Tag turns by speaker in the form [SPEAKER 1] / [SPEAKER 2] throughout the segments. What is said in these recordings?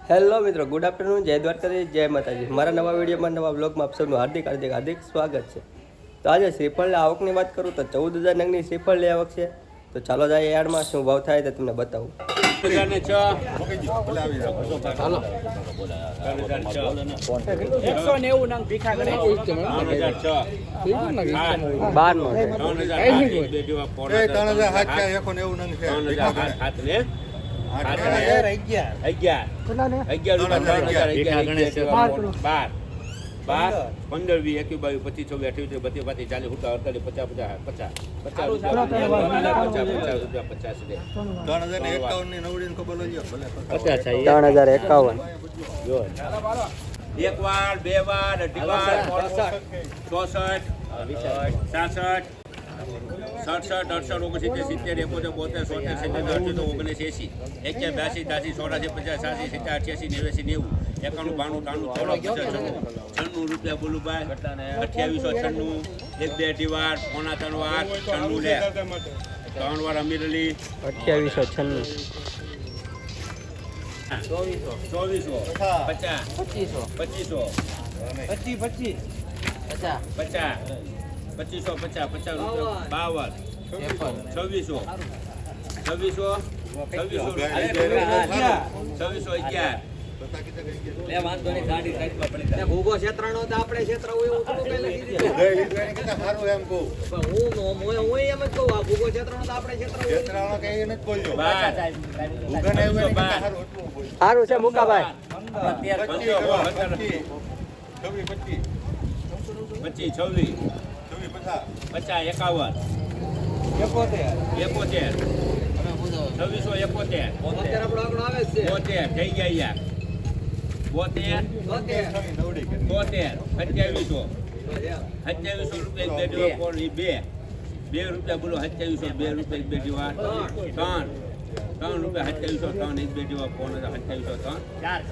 [SPEAKER 1] Hello મિત્રો, good afternoon, જય દ્વારકાધીશ, જય માતાજી. મારા નવા વિડીયોમાં, નવા બ્લોગમાં આપ સૌનું હાર્દિક સ્વાગત છે. તો આજે શ્રીફળની આવકની વાત કરું તો 14,000 નંગની શ્રીફળની આવક છે. તો ચાલો જાય યાર્ડમાં, શું ભાવ થાય તો તમને બતાવું. 3,051.
[SPEAKER 2] એક વાર, બે વાર, અઢી વાર, 64, 67, 67, 68, 69, 70, 71, 72, 73, 74, 79, 80, 81, 82, 83, 84, 50, 56, 87, 88, 90, 91, 92, 93, 94, 96 રૂપિયા બોલુભાઈ. 2896, એક બે અઢી વાર, પોણા 3 વાર, 96 લે, 3 વાર અમીર અલી,
[SPEAKER 1] 2896.
[SPEAKER 2] 2400, 50, 2500, 25, 50, 2550, 50 રૂપિયા, 52, 2600, 2611.
[SPEAKER 3] ભૂગો ક્ષેત્રનો તો આપણે ક્ષેત્ર હોય એવું થોડું પહેલા કીધું. હું એમ જ કહું આ ભૂગો ક્ષેત્રનો તો આપણે ક્ષેત્ર હોય.
[SPEAKER 1] સારું છે મુકાભાઈ.
[SPEAKER 2] 25, 26, 50, 51, 71, 2671,
[SPEAKER 3] આપણો આંકડો આવે જ છે.
[SPEAKER 2] 72 થઈ ગયા યાર. 72, 2700, 2700 રૂપિયા એક બે જેવા કોણ ઈ બે રૂપિયા બોલો. 2700, 2 રૂપિયા એક બે જેવા, 3 રૂપિયા 2700, 3 એક બે જેવા કોણ, 2700, 3,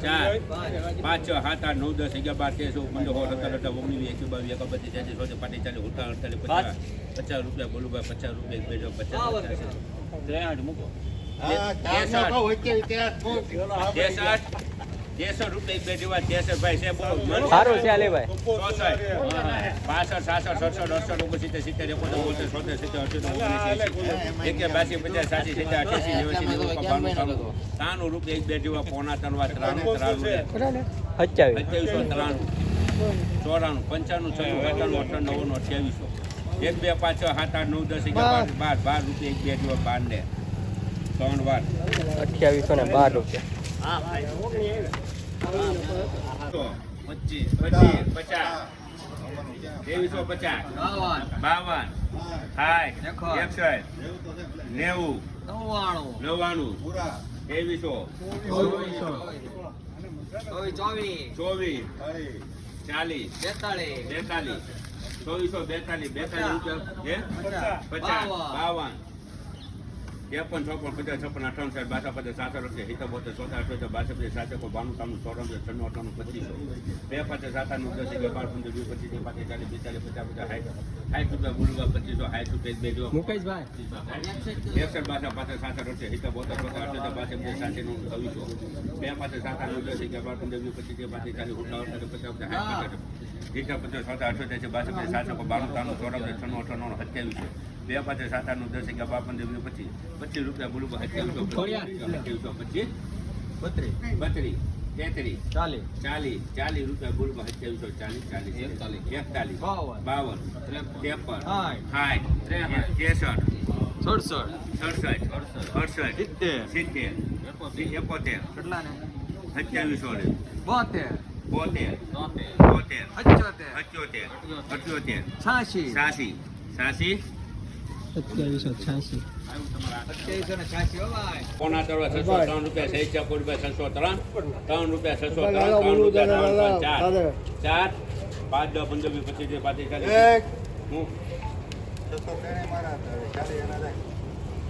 [SPEAKER 2] 4, 5, 6, 7, 8, 9, 10, 11, 12, 13, 17, 18, 19, 20, 21, 22, 23, 24, 25, 40, 50 રૂપિયા બોલું ભાઈ. 50 રૂપિયા એક બે જેવા, 50 મૂકો. 63 રૂપિયા એક બે જેવા, 63 ભાઈ છે બોલો.
[SPEAKER 1] સારું છે અલીભાઈ.
[SPEAKER 2] 65, 66, 67, 68, 70, 71, 72, 83, 84, 93 રૂપિયા એક બે જેવા, પોણા 3 વાર, 93, 2793, 94, 95, 96, 97, 98, 2800, 1, 2, 5, 6, 7, 8, 9, 10, 11, 12 રૂપિયા એક બે જેવા, 12 ને 3 વાર,
[SPEAKER 1] 2812 રૂપિયા.
[SPEAKER 2] 25, 50, 2350, 52, 60, 61, 90, 2300, 24, 40, 42, 2442, 42 રૂપિયા, 50, 52, 53, 54, 55, 56, 58, 57, 58, 57, 58, 72, રૂપિયા બોલું 33, 40 રૂપિયા બોલું 2740, 41, 67,
[SPEAKER 1] 2786.
[SPEAKER 2] પોણા 3 રૂપિયા 6 રૂપિયા 603, 3 રૂપિયા 603, 4, 5, 10, 15, 20,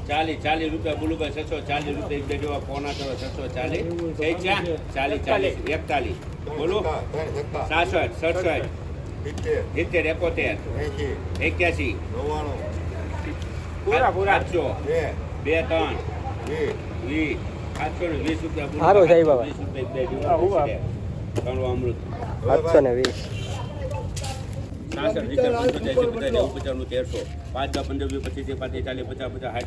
[SPEAKER 2] 25, 40 રૂપિયા બોલું ભાઈ. 640 રૂપિયા એક બે જેવા, પોણા 3, 640, 40, 41 બોલો. 67, 67, 70, 71, 81, પૂરા 800, 2, 3, 20, 720 રૂપિયા બોલું.
[SPEAKER 1] સારું છે બાબા.
[SPEAKER 2] 20 રૂપિયા એક બે ત્રણ અમૃત
[SPEAKER 1] 720.
[SPEAKER 2] 66 70 75 80 90 95 1300 5 10 15 20 25 30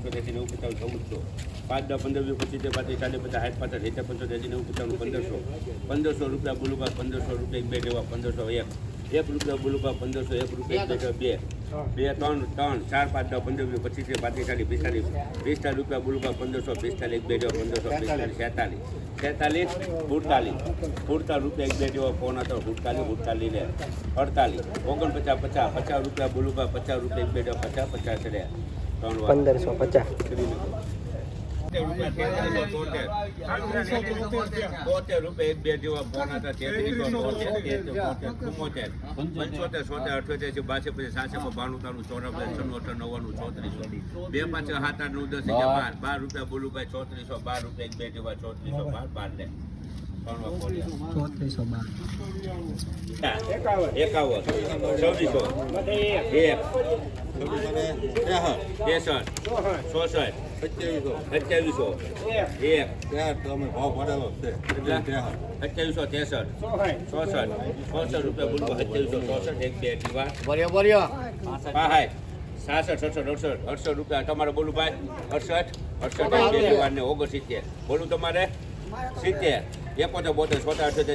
[SPEAKER 2] 40 50 50 60 65 70 75 80 90 95 1400 5 10 15 20 25 30 40 50 60 65 80 85 90 95 1500 રૂપિયા બોલું 1500 રૂપિયા એક બે દેવા 1501 1 રૂપિયા બોલું 1500 1 રૂપિયા એક બે બે 2 3 4 5 10 15 20 25 30 40 45 રૂપિયા બોલું 1500 45 એક બે દેવા 1500 46 47 રૂપિયા એક બે દેવા ફોન હતો 47 ને 48 49 50 રૂપિયા બોલું 50 રૂપિયા એક બે દેવા 50 50 છે
[SPEAKER 1] 1550.
[SPEAKER 2] રૂપિયા એક બે જેવા ફોન હતા 75 78 બાસે પછી 792 94 99 34 બે પાંચ 7 8 9 10 11 12 રૂપિયા બોલું ભાઈ 3400 12 રૂપિયા એક બે જેવા 3400 12 લે 68 રૂપિયા તમારે બોલું ભાઈ 68 69 બોલું તમારે 70 71 72 82 7 92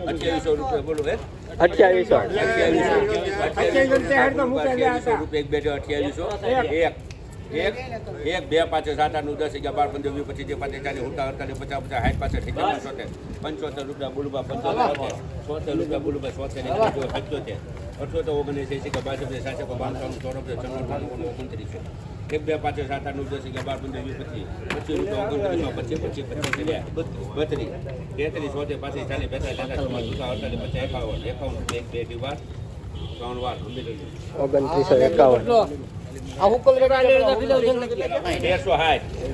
[SPEAKER 2] 28 રૂપિયા બોલું 2800 રૂપિયા એક બે 2800 એક બે 5 7 8 9 10 11 12 15 20 25 40 50 રૂપિયા બોલું 75 રૂપિયા બોલું 78 79 એક બે 5 7 8 9 10 11 15 20 25 32 33 40 એક બે વાર 3 વાર
[SPEAKER 1] 2951.
[SPEAKER 2] 1880 81 1950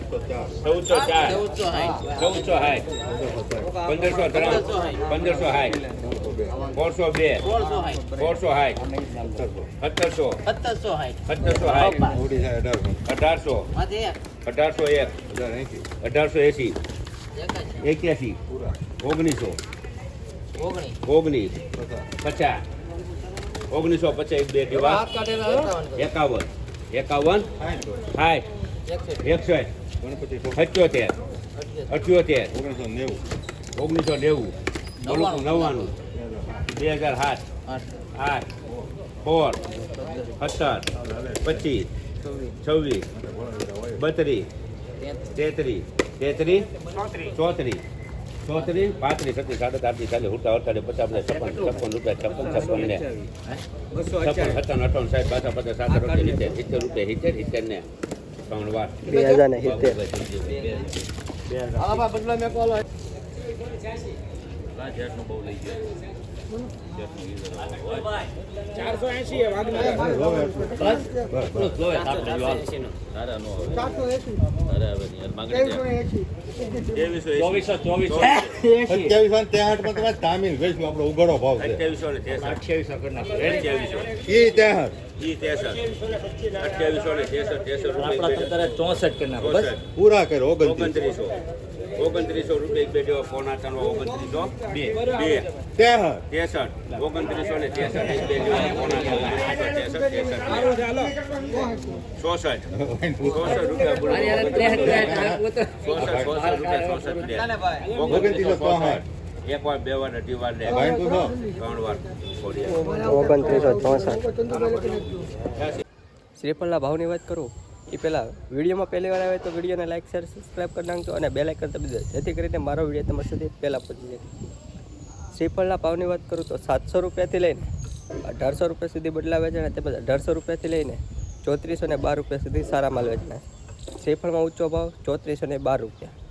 [SPEAKER 2] 1950 એક બે વાર 51 61 60 78 78 1990 99 2007 8 4 17 25 26 32 33 33 34 34 35 37 40 50 રૂપિયા 56 ને 57 58 60 રૂપિયા 70 ને 3 વાર
[SPEAKER 1] 2070.
[SPEAKER 4] ઉઘાડો ભાવ છે
[SPEAKER 2] 28
[SPEAKER 4] પૂરા કરો
[SPEAKER 2] 2900 રૂપિયા એક બે જેવા ફોન આચાનો 2900 બે 63 2900 ને 63 એક બે જેવા ફોન આચાનો 63 રૂપિયા બોલો 63 એક વાર બે વાર અઢી વાર લે 3 વાર
[SPEAKER 1] 2964. શ્રીફળના ભાવની વાત કરું એ પહેલાં વિડીયોમાં પહેલી વાર આવે તો વિડીયોને લાઈક શેર સબસ્ક્રાઈબ કરી નાખજો અને બેલ આઇકન દબાવી દેજો જેથી કરીને મારો વિડીયો તમારા સુધી પહેલાં પહોંચી જાય. શ્રીફળના ભાવની વાત કરું તો 700 રૂપિયાથી લઈને 1800 રૂપિયા સુધી બદલાવે છે અને તેમજ 1800 રૂપિયાથી લઈને 3412 રૂપિયા સુધી સારા માલ વેચના છે. શ્રીફળમાં ઊંચો ભાવ 3412 રૂપિયા.